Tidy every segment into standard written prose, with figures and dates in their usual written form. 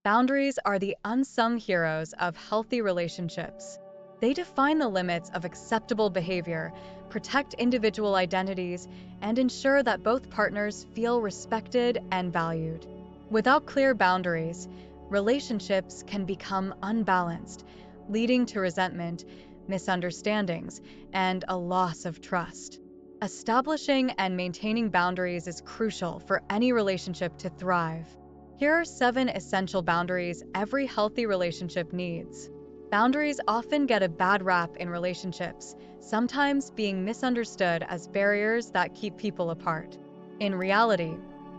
Boundaries are the unsung heroes of healthy relationships. They define the limits of acceptable behavior, protect individual identities, and ensure that both partners feel respected and valued. Without clear boundaries, relationships can become unbalanced, leading to resentment, misunderstandings, and a loss of trust. Establishing and maintaining boundaries is crucial for any relationship to thrive. Here are 7 essential boundaries every healthy relationship needs. Boundaries often get a bad rap in relationships, sometimes being misunderstood as barriers that keep people apart. In reality,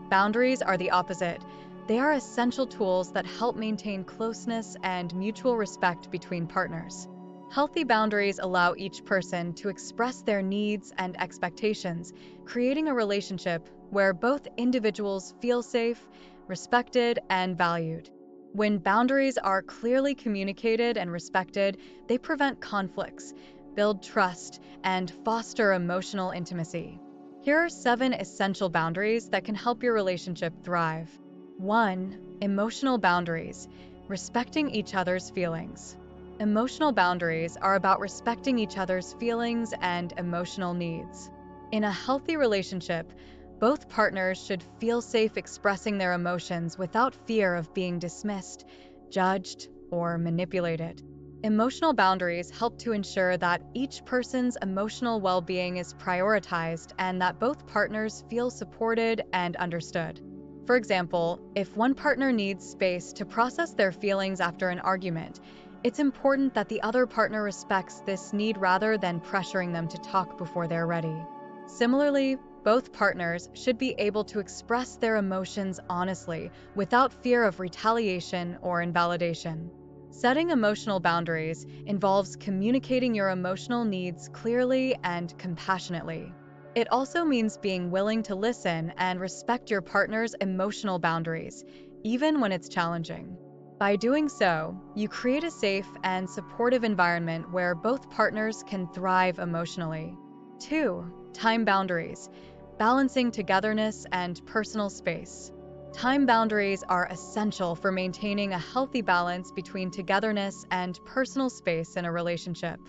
boundaries are the opposite. They are essential tools that help maintain closeness and mutual respect between partners. Healthy boundaries allow each person to express their needs and expectations, creating a relationship where both individuals feel safe, respected, and valued. When boundaries are clearly communicated and respected, they prevent conflicts, build trust, and foster emotional intimacy. Here are 7 essential boundaries that can help your relationship thrive. 1. Emotional boundaries, respecting each other's feelings. Emotional boundaries are about respecting each other's feelings and emotional needs. In a healthy relationship, both partners should feel safe expressing their emotions without fear of being dismissed, judged, or manipulated. Emotional boundaries help to ensure that each person's emotional well-being is prioritized and that both partners feel supported and understood. For example, if one partner needs space to process their feelings after an argument, it's important that the other partner respects this need rather than pressuring them to talk before they're ready. Similarly, both partners should be able to express their emotions honestly without fear of retaliation or invalidation. Setting emotional boundaries involves communicating your emotional needs clearly and compassionately. It also means being willing to listen and respect your partner's emotional boundaries, even when it's challenging. By doing so, you create a safe and supportive environment where both partners can thrive emotionally. 2. Time boundaries, balancing togetherness and personal space. Time boundaries are essential for maintaining a healthy balance between togetherness and personal space in a relationship.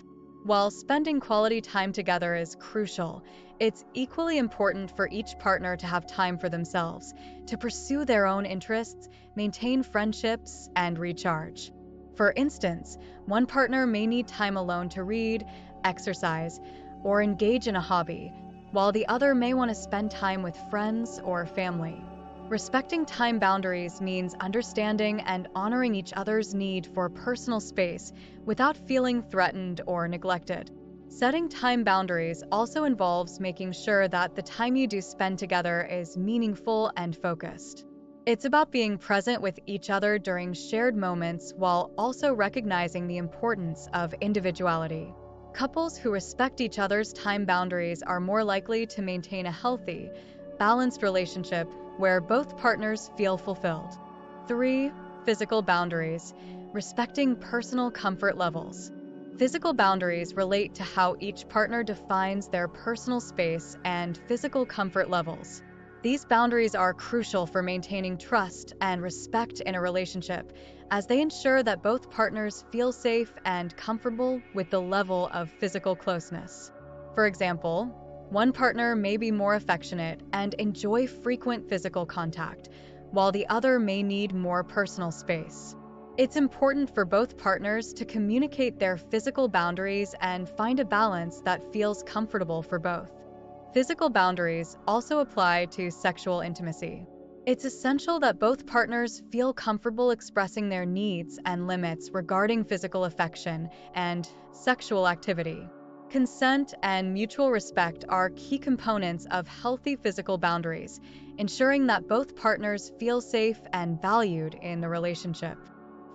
While spending quality time together is crucial, it's equally important for each partner to have time for themselves, to pursue their own interests, maintain friendships, and recharge. For instance, one partner may need time alone to read, exercise, or engage in a hobby, while the other may want to spend time with friends or family. Respecting time boundaries means understanding and honoring each other's need for personal space without feeling threatened or neglected. Setting time boundaries also involves making sure that the time you do spend together is meaningful and focused. It's about being present with each other during shared moments while also recognizing the importance of individuality. Couples who respect each other's time boundaries are more likely to maintain a healthy, balanced relationship where both partners feel fulfilled. 3. Physical boundaries, respecting personal comfort levels. Physical boundaries relate to how each partner defines their personal space and physical comfort levels. These boundaries are crucial for maintaining trust and respect in a relationship, as they ensure that both partners feel safe and comfortable with the level of physical closeness. For example, one partner may be more affectionate and enjoy frequent physical contact, while the other may need more personal space. It's important for both partners to communicate their physical boundaries and find a balance that feels comfortable for both. Physical boundaries also apply to sexual intimacy. It's essential that both partners feel comfortable expressing their needs and limits regarding physical affection and sexual activity. Consent and mutual respect are key components of healthy physical boundaries, ensuring that both partners feel safe and valued in the relationship.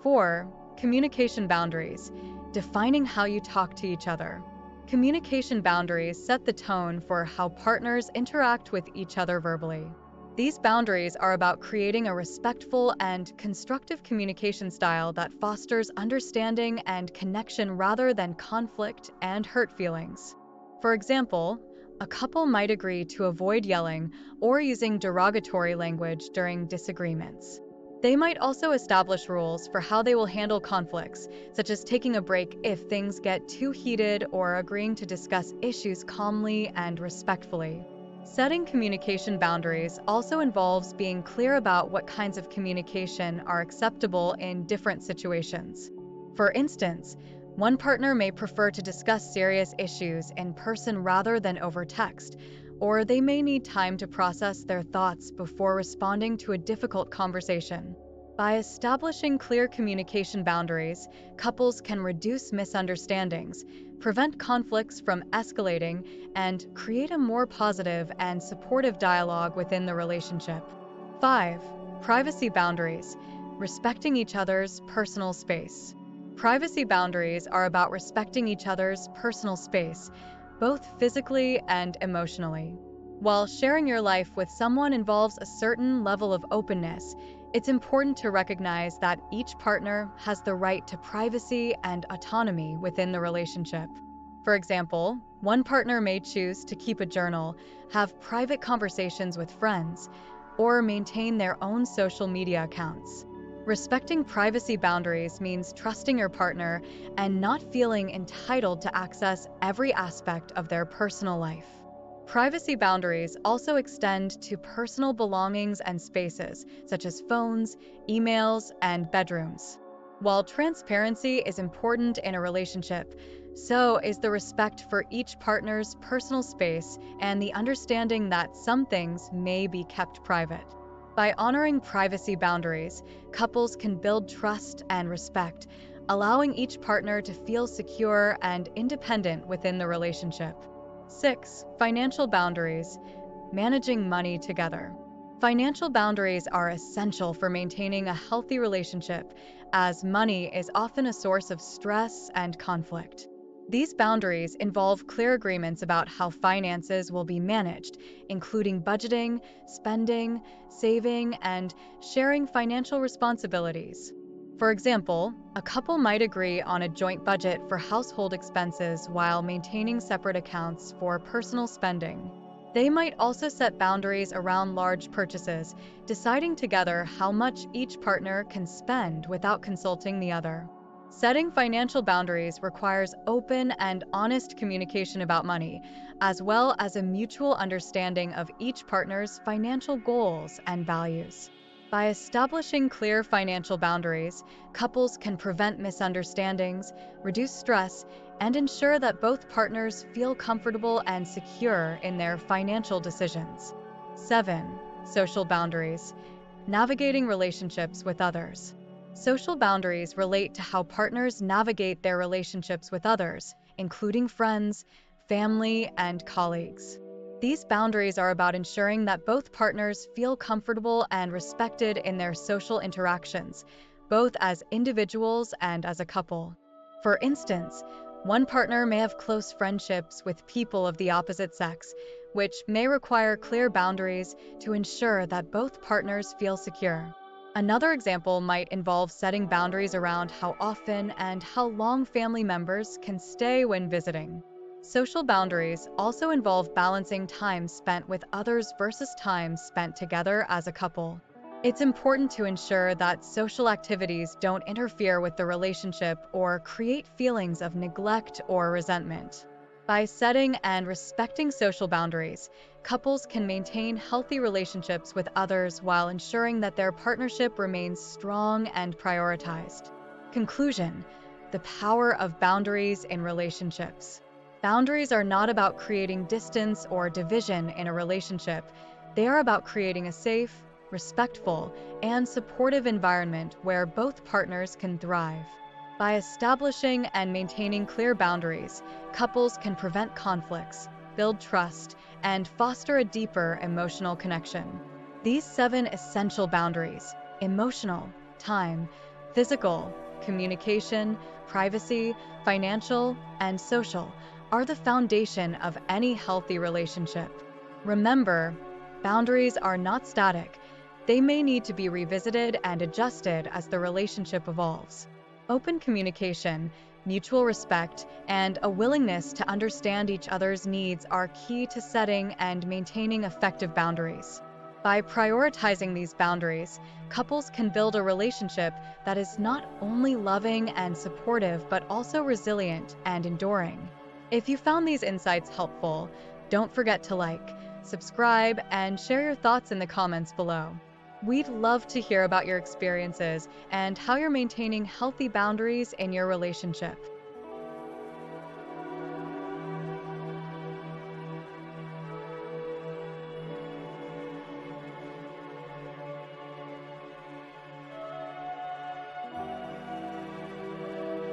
4. Communication boundaries, defining how you talk to each other. Communication boundaries set the tone for how partners interact with each other verbally. These boundaries are about creating a respectful and constructive communication style that fosters understanding and connection rather than conflict and hurt feelings. For example, a couple might agree to avoid yelling or using derogatory language during disagreements. They might also establish rules for how they will handle conflicts, such as taking a break if things get too heated or agreeing to discuss issues calmly and respectfully. Setting communication boundaries also involves being clear about what kinds of communication are acceptable in different situations. For instance, one partner may prefer to discuss serious issues in person rather than over text, or they may need time to process their thoughts before responding to a difficult conversation. By establishing clear communication boundaries, couples can reduce misunderstandings, prevent conflicts from escalating, and create a more positive and supportive dialogue within the relationship. 5. Privacy boundaries, respecting each other's personal space. Privacy boundaries are about respecting each other's personal space, both physically and emotionally. While sharing your life with someone involves a certain level of openness, it's important to recognize that each partner has the right to privacy and autonomy within the relationship. For example, one partner may choose to keep a journal, have private conversations with friends, or maintain their own social media accounts. Respecting privacy boundaries means trusting your partner and not feeling entitled to access every aspect of their personal life. Privacy boundaries also extend to personal belongings and spaces, such as phones, emails, and bedrooms. While transparency is important in a relationship, so is the respect for each partner's personal space and the understanding that some things may be kept private. By honoring privacy boundaries, couples can build trust and respect, allowing each partner to feel secure and independent within the relationship. 6. Financial boundaries, managing money together. Financial boundaries are essential for maintaining a healthy relationship, as money is often a source of stress and conflict. These boundaries involve clear agreements about how finances will be managed, including budgeting, spending, saving, and sharing financial responsibilities. For example, a couple might agree on a joint budget for household expenses while maintaining separate accounts for personal spending. They might also set boundaries around large purchases, deciding together how much each partner can spend without consulting the other. Setting financial boundaries requires open and honest communication about money, as well as a mutual understanding of each partner's financial goals and values. By establishing clear financial boundaries, couples can prevent misunderstandings, reduce stress, and ensure that both partners feel comfortable and secure in their financial decisions. 7. Social boundaries, navigating relationships with others. Social boundaries relate to how partners navigate their relationships with others, including friends, family, and colleagues. These boundaries are about ensuring that both partners feel comfortable and respected in their social interactions, both as individuals and as a couple. For instance, one partner may have close friendships with people of the opposite sex, which may require clear boundaries to ensure that both partners feel secure. Another example might involve setting boundaries around how often and how long family members can stay when visiting. Social boundaries also involve balancing time spent with others versus time spent together as a couple. It's important to ensure that social activities don't interfere with the relationship or create feelings of neglect or resentment. By setting and respecting social boundaries, couples can maintain healthy relationships with others while ensuring that their partnership remains strong and prioritized. Conclusion: the power of boundaries in relationships. Boundaries are not about creating distance or division in a relationship. They are about creating a safe, respectful, and supportive environment where both partners can thrive. By establishing and maintaining clear boundaries, couples can prevent conflicts, build trust, and foster a deeper emotional connection. These 7 essential boundaries: emotional, time, physical, communication, privacy, financial, and social, are the foundation of any healthy relationship. Remember, boundaries are not static. They may need to be revisited and adjusted as the relationship evolves. Open communication, mutual respect, and a willingness to understand each other's needs are key to setting and maintaining effective boundaries. By prioritizing these boundaries, couples can build a relationship that is not only loving and supportive, but also resilient and enduring. If you found these insights helpful, don't forget to like, subscribe, and share your thoughts in the comments below. We'd love to hear about your experiences and how you're maintaining healthy boundaries in your relationship.